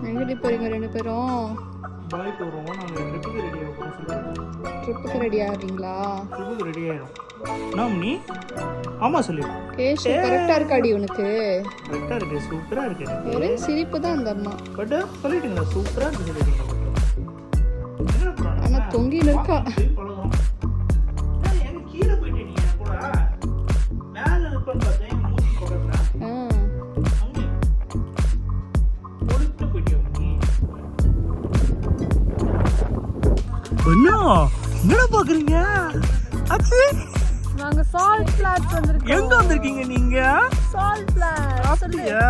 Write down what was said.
எங்கடி போறீங்க ரெண்டு பேரும்? பாய் போகிறோம். நாங்கள் ட்ரிப்புக்கு ரெடி ஆகிறோம். ட்ரிப்புக்கு ரெடி ஆகிறீங்களா? ட்ரிப்புக்கு ரெடி ஆகிடும். நான் நீ ஆமாம் சொல்லி கேஷ் கரெக்டாக இருக்காடி உனக்கு? கரெக்டாக இருக்கு, சூப்பராக இருக்கு. ஒரே சிரிப்பு தான் அந்த அம்மா. பட் சொல்லிட்டீங்களா சூப்பராக இருக்கு சொல்லிட்டீங்க. ஆனால் தொங்கின்னு இருக்கா. பழகும் எங்க கீழே போயிட்டு நீ கூட மேலே இருப்பேன்னு பார்த்தேன். மூச்சு பக்கத்தில் ஒழுத்து போயிட்டியா நீ? என்னடா பாக்குறீங்க? அச்சு நாங்க சால்ட் ஃபிளாட்ஸ் வந்திருக்கோம். எங்க வந்திருக்கீங்க நீங்க? சால்ட் ஃபிளாட்ஸ் அப்படியா?